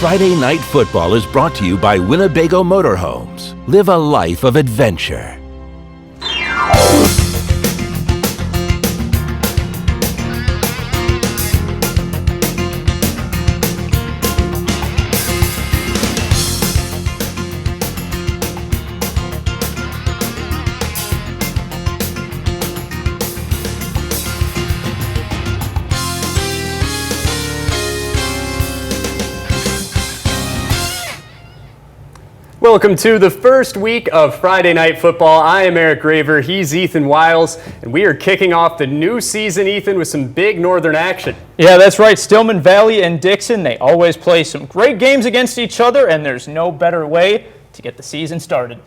Friday Night Football is brought to you by Winnebago Motorhomes. Live a life of adventure. Welcome to the first week of Friday Night Football. I am Eric Graver, he's Ethan Wiles, and we are kicking off the new season, Ethan, with some big Northern action. Yeah, that's right. Stillman Valley and Dixon, they always play some great games against each other, and there's no better way to get the season started.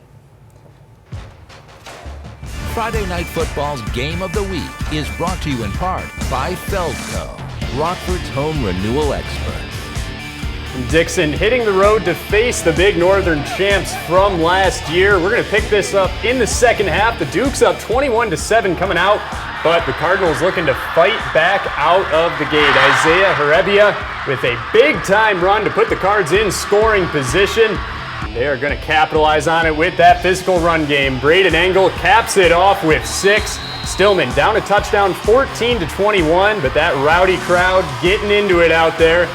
Friday Night Football's Game of the Week is brought to you in part by Feldco, Rockford's home renewal expert. Dixon hitting the road to face the big Northern champs from last year. We're going to pick this up in the second half. The Dukes up 21-7 coming out, but the Cardinals looking to fight back out of the gate. Isaiah Herebia with a big-time run to put the Cards in scoring position. They are going to capitalize on it with that physical run game. Braden Engel caps it off with 6. Stillman down a touchdown 14-21, but that rowdy crowd getting into it out there.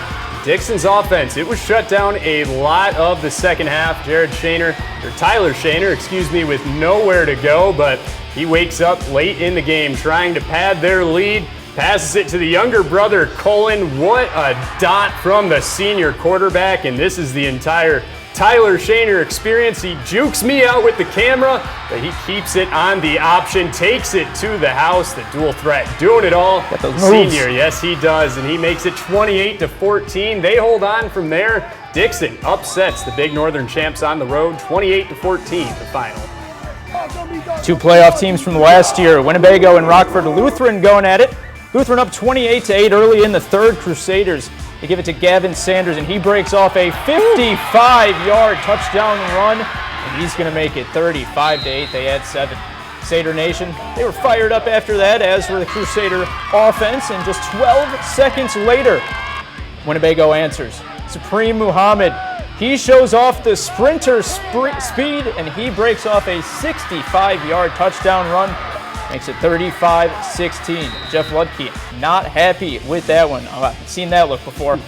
Dixon's offense, it was shut down a lot of the second half. Tyler Shaner, with nowhere to go, but he wakes up late in the game trying to pad their lead. Passes it to the younger brother, Cullen. What a dot from the senior quarterback, and this is the entire Tyler Shaner experience. He jukes me out with the camera, but he keeps it on the option, takes it to the house. The dual threat, doing it all. Senior, yes he does, and he makes it 28-14. They hold on from there. Dixon upsets the big Northern champs on the road, 28-14, the final. Two playoff teams from last year, Winnebago and Rockford Lutheran going at it. Lutheran up 28-8 early in the third. Crusaders, they give it to Gavin Sanders, and he breaks off a 55-yard touchdown run, and he's going to make it 35-8. They had 7. Crusader Nation, they were fired up after that, as were the Crusader offense, and just 12 seconds later, Winnebago answers. Supreme Muhammad, he shows off the sprinter speed, and he breaks off a 65-yard touchdown run. Makes it 35-16. Jeff Ludke not happy with that one. I've seen that look before.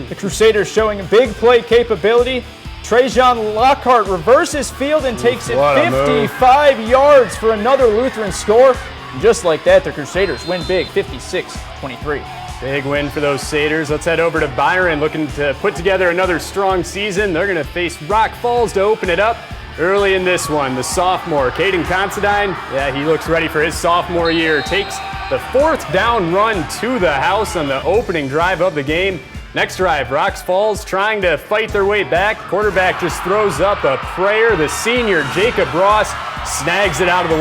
The Crusaders showing big play capability. Trajan Lockhart reverses field and takes it 55 yards for another Lutheran score. And just like that, the Crusaders win big, 56-23. Big win for those Satyrs. Let's head over to Byron, looking to put together another strong season. They're going to face Rock Falls to open it up. Early in this one, the sophomore, Caden Considine, he looks ready for his sophomore year. Takes the 4th down run to the house on the opening drive of the game. Next drive, Rock Falls trying to fight their way back. Quarterback just throws up a prayer. The senior, Jacob Ross, snags it out of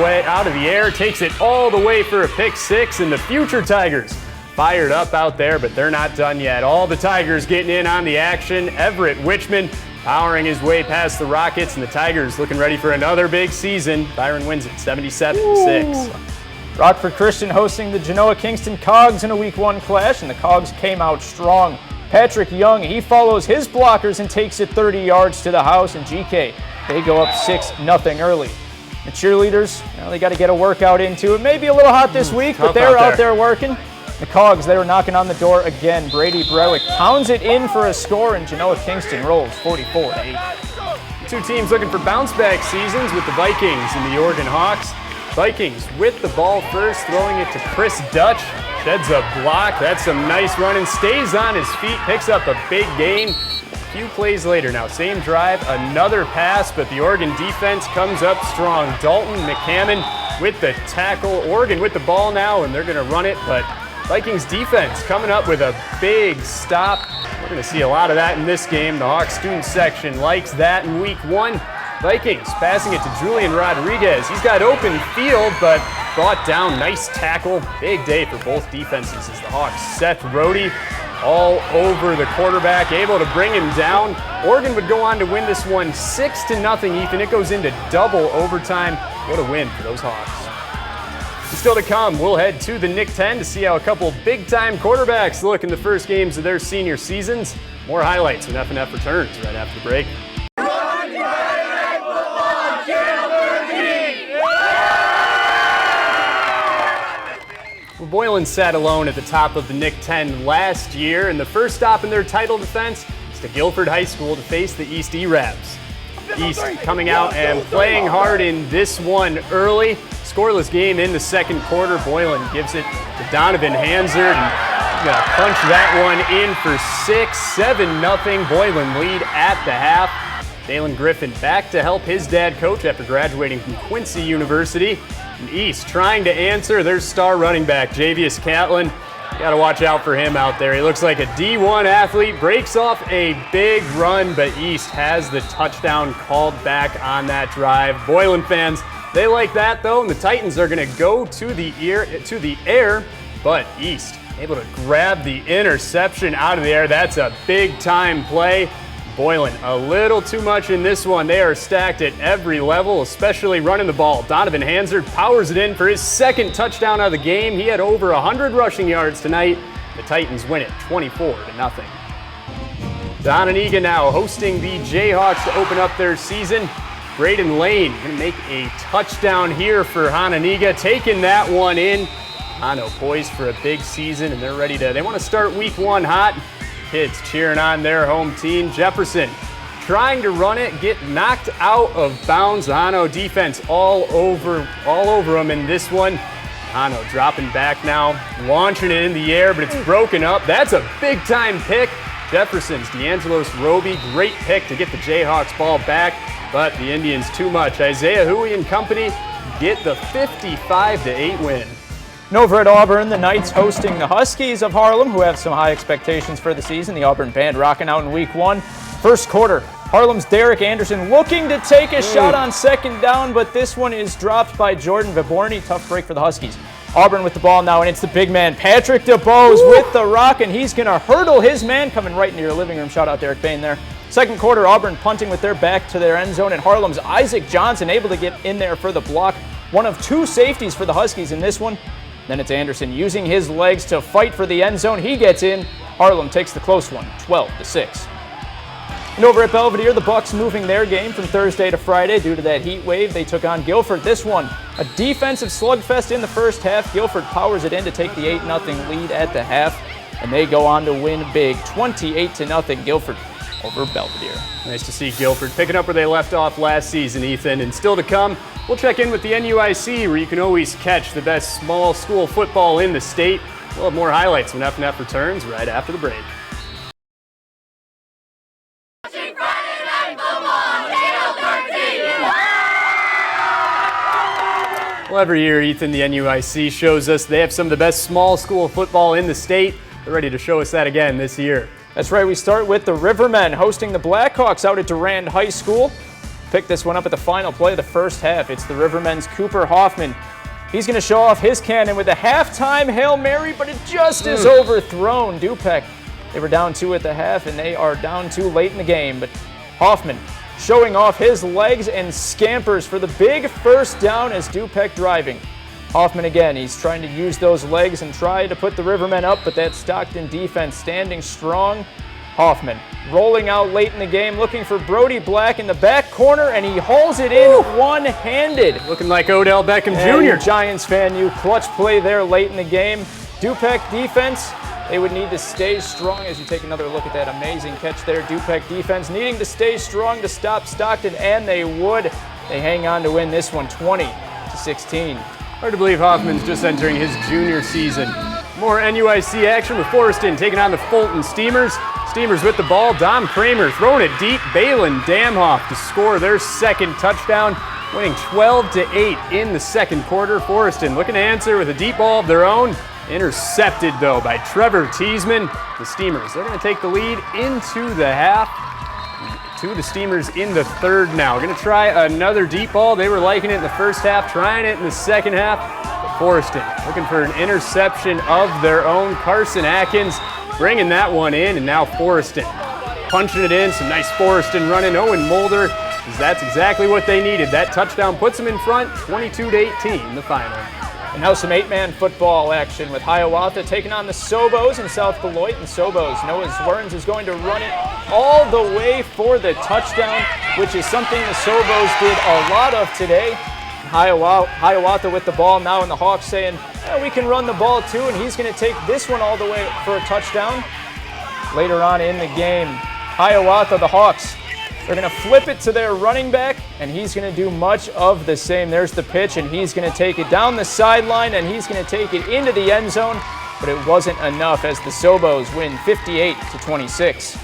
the air, takes it all the way for a pick 6, and the future Tigers fired up out there, but they're not done yet. All the Tigers getting in on the action. Everett Wichman powering his way past the Rockets, and the Tigers looking ready for another big season. Byron wins it 77-6. Rockford Christian hosting the Genoa Kingston Cogs in a Week 1 clash, and the Cogs came out strong. Patrick Young, he follows his blockers and takes it 30 yards to the house, and GK, they go up 6-0 early. The cheerleaders, they got to get a workout into it. Maybe a little hot this week, but they're out there working. The Cogs, they were knocking on the door again. Brady Brewick pounds it in for a score, and Genoa Kingston rolls 44-8. Two teams looking for bounce-back seasons with the Vikings and the Oregon Hawks. Vikings with the ball first, throwing it to Chris Dutch. Sheds a block. That's some nice running. Stays on his feet, picks up a big gain. A few plays later now, same drive, another pass, but the Oregon defense comes up strong. Dalton McCammon with the tackle. Oregon with the ball now, and they're going to run it, but Vikings defense coming up with a big stop. We're going to see a lot of that in this game. The Hawks student section likes that in Week 1. Vikings passing it to Julian Rodriguez. He's got open field, but brought down. Nice tackle. Big day for both defenses as the Hawks. Seth Rohde all over the quarterback, able to bring him down. Oregon would go on to win this one 6-0, Ethan. It goes into double overtime. What a win for those Hawks. Still to come, we'll head to the Nick 10 to see how a couple big-time quarterbacks look in the first games of their senior seasons. More highlights when FNF returns right after the break. Well, Boylan sat alone at the top of the Nick 10 last year, and the first stop in their title defense is to Guilford High School to face the East E-Rabs. East coming out and playing hard in this one early. Scoreless game in the second quarter. Boylan gives it to Donovan Hansard and gonna punch that one in for 6-7-0. Boylan lead at the half. Dalen Griffin back to help his dad coach after graduating from Quincy University. And East trying to answer their star running back, Javius Catlin. Got to watch out for him out there. He looks like a D1 athlete, breaks off a big run, but East has the touchdown called back on that drive. Boylan fans, they like that though, and the Titans are going to go to the air, but East able to grab the interception out of the air. That's a big time play. Boylan a little too much in this one. They are stacked at every level, especially running the ball. Donovan Hansard powers it in for his second touchdown of the game. He had over 100 rushing yards tonight. The Titans win it 24-0. Donaniga now hosting the Jayhawks to open up their season. Braden Lane going to make a touchdown here for Hononiga, taking that one in. Hano poised for a big season, and they're ready to, they want to start week one hot. Kids cheering on their home team. Jefferson trying to run it, get knocked out of bounds. The Hano defense all over him in this one. Hano dropping back now, launching it in the air, but it's broken up. That's a big time pick. Jefferson's D'Angelo's Roby, great pick to get the Jayhawks ball back, but the Indians too much. Isaiah Huey and company get the 55-8 win. And over at Auburn, the Knights hosting the Huskies of Harlem, who have some high expectations for the season. The Auburn band rocking out in week one. First quarter, Harlem's Derek Anderson looking to take a shot on second down, but this one is dropped by Jordan Viborny. Tough break for the Huskies. Auburn with the ball now, and it's the big man, Patrick DeBose with the rock, and he's going to hurdle his man coming right into your living room. Shout out Derek Bain there. Second quarter, Auburn punting with their back to their end zone, and Harlem's Isaac Johnson able to get in there for the block. One of two safeties for the Huskies in this one. Then it's Anderson using his legs to fight for the end zone. He gets in. Harlem takes the close one, 12-6. And over at Belvedere, the Bucks moving their game from Thursday to Friday due to that heat wave. They took on Guilford. This one, a defensive slugfest in the first half. Guilford powers it in to take the 8-0 lead at the half, and they go on to win big, 28-0. Guilford over Belvedere. Nice to see Guilford picking up where they left off last season, Ethan. And still to come, we'll check in with the NUIC, where you can always catch the best small school football in the state. We'll have more highlights when FNF returns right after the break. Well, every year, Ethan, the NUIC shows us they have some of the best small school football in the state. They're ready to show us that again this year. That's right, we start with the Rivermen hosting the Blackhawks out at Durand High School. Pick this one up at the final play of the first half. It's the Rivermen's Cooper Hoffman. He's going to show off his cannon with a halftime Hail Mary, but it just is overthrown. Dupek, they were down 2 at the half, and they are down 2 late in the game. But Hoffman showing off his legs and scampers for the big first down as Dupek driving. Hoffman again, he's trying to use those legs and try to put the Rivermen up, but that Stockton defense standing strong. Hoffman rolling out late in the game, looking for Brody Black in the back corner, and he hauls it in one-handed. Looking like Odell Beckham Jr. Giants fan, you clutch play there late in the game. Dupek defense, they would need to stay strong as you take another look at that amazing catch there. Dupek defense needing to stay strong to stop Stockton, and they would. They hang on to win this one 20-16. Hard to believe Hoffman's just entering his junior season. More NUIC action with Forreston taking on the Fulton Steamers. Steamers with the ball. Dom Kramer throwing it deep. Balin Damhoff to score their second touchdown, winning 12-8 in the second quarter. Forreston looking to answer with a deep ball of their own. Intercepted, though, by Trevor Teasman. The Steamers, they're going to take the lead into the half. To the Steamers in the third now. Going to try another deep ball. They were liking it in the first half, trying it in the second half. But Forreston looking for an interception of their own. Carson Atkins bringing that one in, and now Forreston punching it in. Some nice Forreston running. Owen Mulder, because that's exactly what they needed. That touchdown puts them in front, 22-18, the final. And now some 8-man football action with Hiawatha taking on the Sobos in South Beloit. And Sobos, Noah Zwerns is going to run it all the way for the touchdown, which is something the Sobos did a lot of today. Hiawatha with the ball now, and the Hawks saying, we can run the ball too, and he's going to take this one all the way for a touchdown. Later on in the game, Hiawatha, the Hawks, they're going to flip it to their running back, and he's going to do much of the same. There's the pitch, and he's going to take it down the sideline, and he's going to take it into the end zone, but it wasn't enough as the Sobos win 58-26.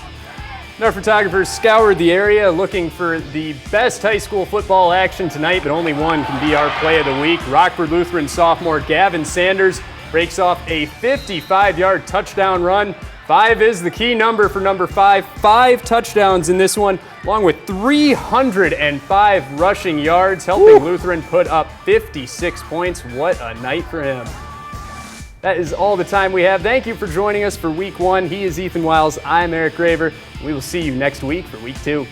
Our photographers scoured the area looking for the best high school football action tonight, but only one can be our play of the week. Rockford Lutheran sophomore Gavin Sanders breaks off a 55-yard touchdown run. 5 is the key number for number 5. 5 touchdowns in this one, along with 305 rushing yards, helping Lutheran put up 56 points. What a night for him. That is all the time we have. Thank you for joining us for week 1. He is Ethan Wiles. I'm Eric Graver. We will see you next week for week 2.